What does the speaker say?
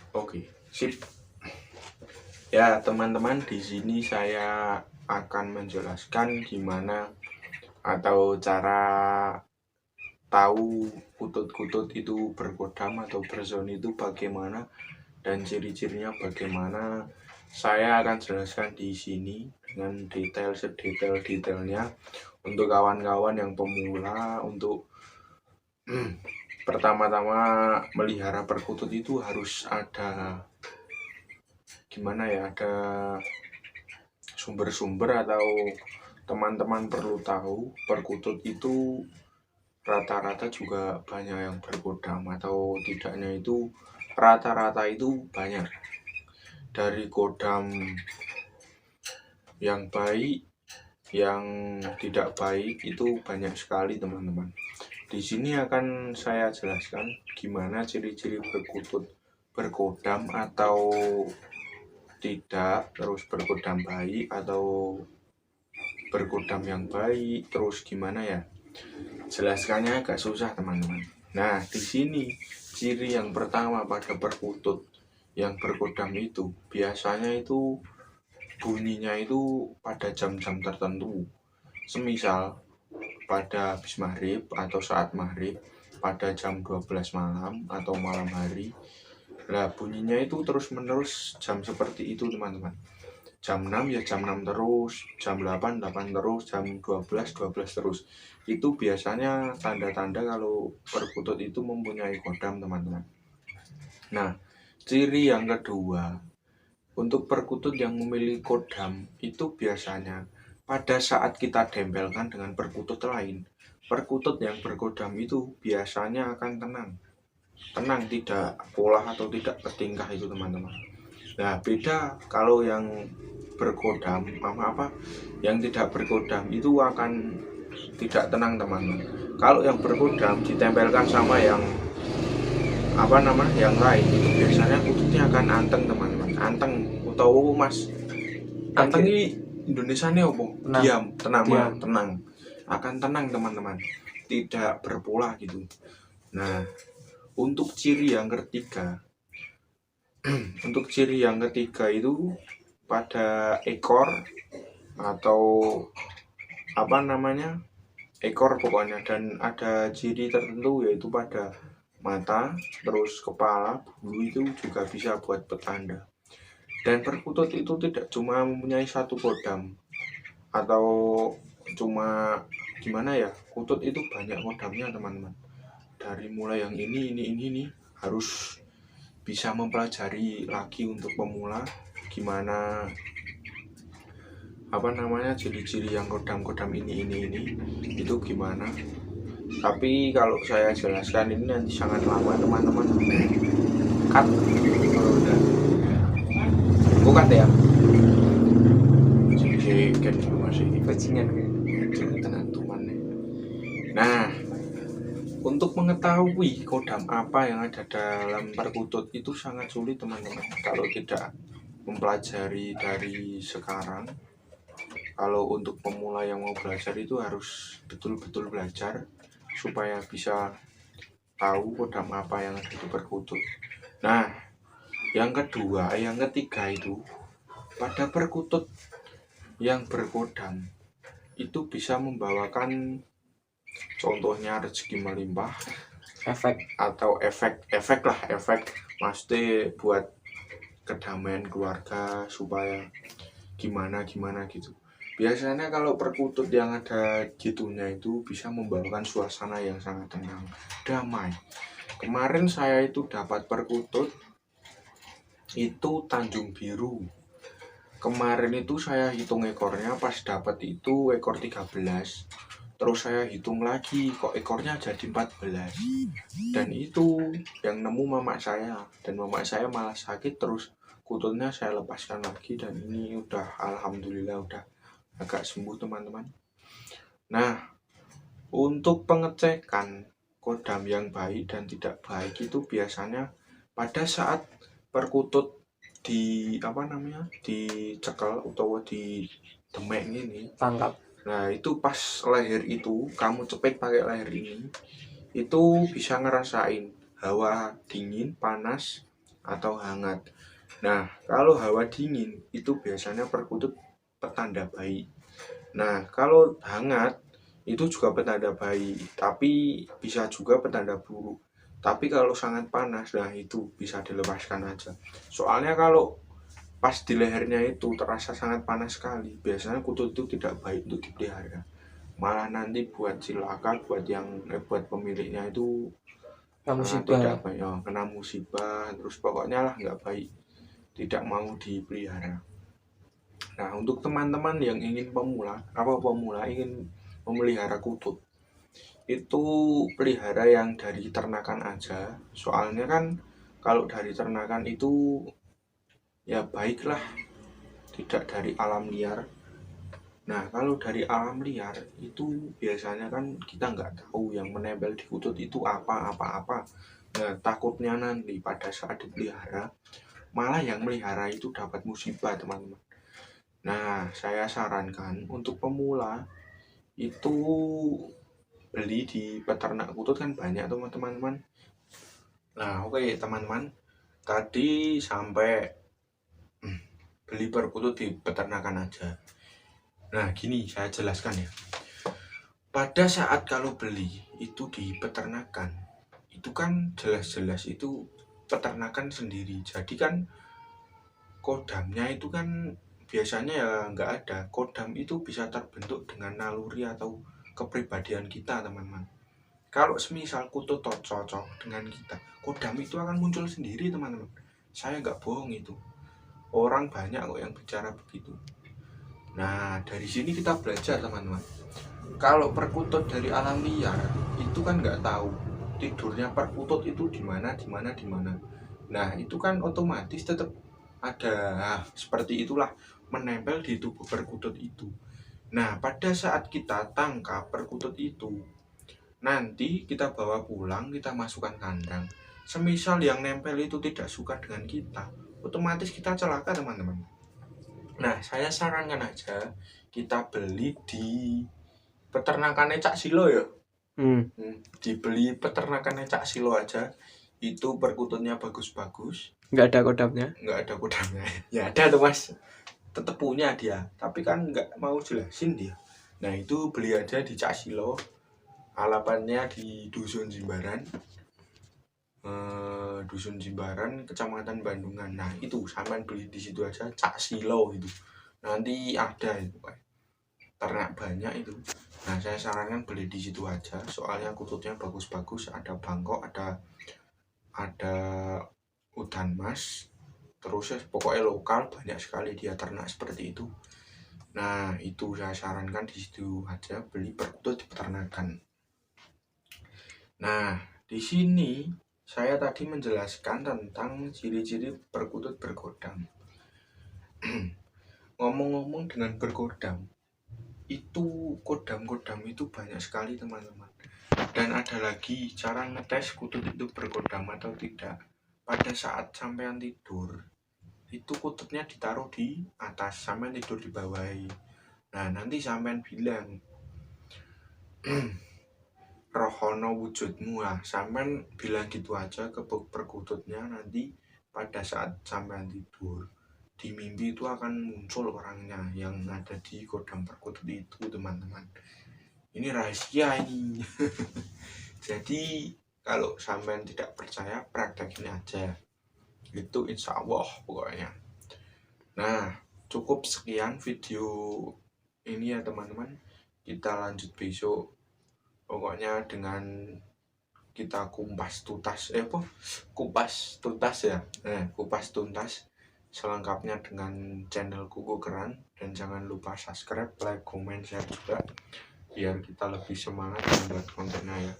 Oke, sip. Ya, teman-teman, di sini saya akan menjelaskan gimana atau cara tahu kutut-kutut itu berkodam atau berzoni itu bagaimana dan ciri-cirinya bagaimana. Saya akan jelaskan di sini dengan detail sedetail-detailnya untuk kawan-kawan yang pemula. Untuk pertama-tama melihara perkutut itu harus ada gimana ya, ada sumber-sumber atau teman-teman perlu tahu perkutut itu rata-rata juga banyak yang berkodam atau tidaknya itu rata-rata itu banyak. Dari kodam yang baik, yang tidak baik itu banyak sekali teman-teman. Di sini akan saya jelaskan gimana ciri-ciri perkutut berkodam atau tidak, terus berkodam baik atau berkodam yang baik, terus gimana ya? Jelaskannya agak susah teman-teman. Nah, di sini ciri yang pertama pada perkutut yang berkodam itu biasanya itu bunyinya itu pada jam-jam tertentu. Semisal pada habis maghrib atau saat maghrib, pada jam 12 malam atau malam hari. Nah, bunyinya itu terus-menerus jam seperti itu teman-teman. Jam 6 ya jam 6 terus, jam 8 8 terus, jam 12 12 terus. Itu biasanya tanda-tanda kalau perkutut itu mempunyai kodam teman-teman. Nah, ciri yang kedua, untuk perkutut yang memiliki kodam itu biasanya pada saat kita tempelkan dengan perkutut lain, perkutut yang berkodam itu biasanya akan tenang. Tenang, tidak pola atau tidak bertingkah itu teman-teman. Nah, beda kalau yang berkodam yang tidak berkodam itu akan tidak tenang teman-teman. Kalau yang berkodam ditempelkan sama yang yang lain itu biasanya kututnya akan anteng teman-teman. Anteng utawa mas anteng ini Indonesia ini apa? Diam, tenang. Akan tenang teman-teman, tidak berpola gitu. Nah, untuk ciri yang ketiga itu pada ekor atau ekor pokoknya, dan ada ciri tertentu yaitu pada mata, terus kepala, bulu itu juga bisa buat petanda. Dan perkutut itu tidak cuma mempunyai satu kodam atau cuma gimana ya, kutut itu banyak kodamnya teman-teman. Dari mulai yang ini harus bisa mempelajari lagi untuk pemula gimana ciri-ciri yang kodam-kodam ini itu gimana. Tapi kalau saya jelaskan ini nanti sangat lama teman-teman. Cut kalau udah bukan ya, jadi kan masih bajingan tenan teman. Nah, untuk mengetahui kodam apa yang ada dalam perkutut itu sangat sulit teman-teman kalau tidak mempelajari dari sekarang. Kalau untuk pemula yang mau belajar itu harus betul-betul belajar supaya bisa tahu kodam apa yang ada di perkutut. Nah, yang ketiga itu pada perkutut yang berkodam itu bisa membawakan contohnya rezeki melimpah, efek pasti buat kedamaian keluarga, supaya gimana gitu. Biasanya kalau perkutut yang ada gitunya itu bisa membawakan suasana yang sangat tenang, damai. Kemarin saya itu dapat perkutut itu Tanjung Biru. Kemarin itu saya hitung ekornya, pas dapat itu ekor 13. Terus saya hitung lagi, kok ekornya jadi 14. Dan itu yang nemu mama saya, dan mama saya malah sakit, terus kututnya saya lepaskan lagi, dan ini udah alhamdulillah udah agak sembuh teman-teman. Nah, untuk pengecekan kodam yang baik dan tidak baik itu biasanya pada saat perkutut dicekel atau di demek ini, tangkap. Nah, itu pas leher itu kamu cepet pakai leher ini, itu bisa ngerasain hawa dingin, panas, atau hangat. Nah, kalau hawa dingin itu biasanya perkutut petanda baik. Nah, kalau hangat itu juga petanda baik, tapi bisa juga petanda buruk. Tapi kalau sangat panas, nah itu bisa dilepaskan aja. Soalnya kalau pas di lehernya itu terasa sangat panas sekali, biasanya kutut itu tidak baik untuk dipelihara. Malah nanti buat cilaka, buat pemiliknya itu sangat musibah tidak lah. baik, ya, kena musibah, terus pokoknya lah nggak baik, tidak mau dipelihara. Nah, untuk teman-teman yang ingin pemula ingin memelihara kutut, itu pelihara yang dari ternakan aja. Soalnya kan kalau dari ternakan itu ya baiklah, tidak dari alam liar. Nah, kalau dari alam liar itu biasanya kan kita nggak tahu yang menempel di kutut itu apa-apa. Nah, takutnya nanti pada saat dipelihara, malah yang melihara itu dapat musibah, teman-teman. Nah, saya sarankan untuk pemula itu beli di peternak kutut kan banyak tuh, teman-teman. Nah, oke teman-teman, tadi sampai beli perkutut di peternakan aja. Nah, gini saya jelaskan ya. Pada saat kalau beli itu di peternakan, itu kan jelas-jelas itu peternakan sendiri. Jadi kan kodamnya itu kan biasanya ya nggak ada. Kodam itu bisa terbentuk dengan naluri atau kepribadian kita, teman-teman. Kalau semisal kutut cocok dengan kita, kodam itu akan muncul sendiri, teman-teman. Saya nggak bohong itu. Orang banyak kok yang bicara begitu. Nah, dari sini kita belajar, teman-teman. Kalau perkutut dari alam liar, itu kan nggak tahu tidurnya perkutut itu di mana. Nah, itu kan otomatis tetap ada seperti itulah, menempel di tubuh perkutut itu. Nah, pada saat kita tangkap perkutut itu, nanti kita bawa pulang, kita masukkan kandang. Semisal yang nempel itu tidak suka dengan kita, otomatis kita celaka, teman-teman. Nah, saya sarankan aja kita beli di peternakannya Cak Silo ya. Dibeli peternakannya Cak Silo aja. Itu perkututnya bagus-bagus. Nggak ada kodamnya. Nggak ada kodamnya. Ya ada tuh, Mas. Tetap punya dia, tapi kan nggak mau jelasin dia. Nah, itu beli aja di Cak Silo. Alapannya di Dusun Jimbaran, Kecamatan Bandungan. Nah, itu sampean beli di situ aja, Cak Silo itu. Nanti ada itu, ternak banyak itu. Nah, saya sarankan beli di situ aja, soalnya kututnya bagus-bagus, ada Bangkok, ada udan mas, terus ya pokoknya lokal, banyak sekali dia ternak seperti itu. Nah, itu saya sarankan di situ aja, beli perkutut di peternakan. Nah, di sini saya tadi menjelaskan tentang ciri-ciri perkutut berkodam. Ngomong-ngomong dengan berkodam, itu kodam-kodam itu banyak sekali, teman-teman. Dan ada lagi cara ngetes kutut itu berkodam atau tidak. Pada saat sampean tidur, itu kututnya ditaruh di atas, sampean tidur di bawah. Nah, nanti sampean bilang rohono wujudmu, lah sampean bilang gitu aja ke perkututnya. Nanti pada saat sampean tidur di mimpi itu akan muncul orangnya yang ada di kodam perkutut itu, teman-teman. Ini rahasia ini. Jadi kalau sampean tidak percaya, praktekin aja. Itu insya Allah pokoknya. Nah, cukup sekian video ini ya, teman-teman. Kita lanjut besok. Pokoknya dengan kita kupas tuntas selengkapnya dengan channel Kuku Keran. Dan jangan lupa subscribe, like, comment, share juga, biar kita lebih semangat membuat kontennya ya.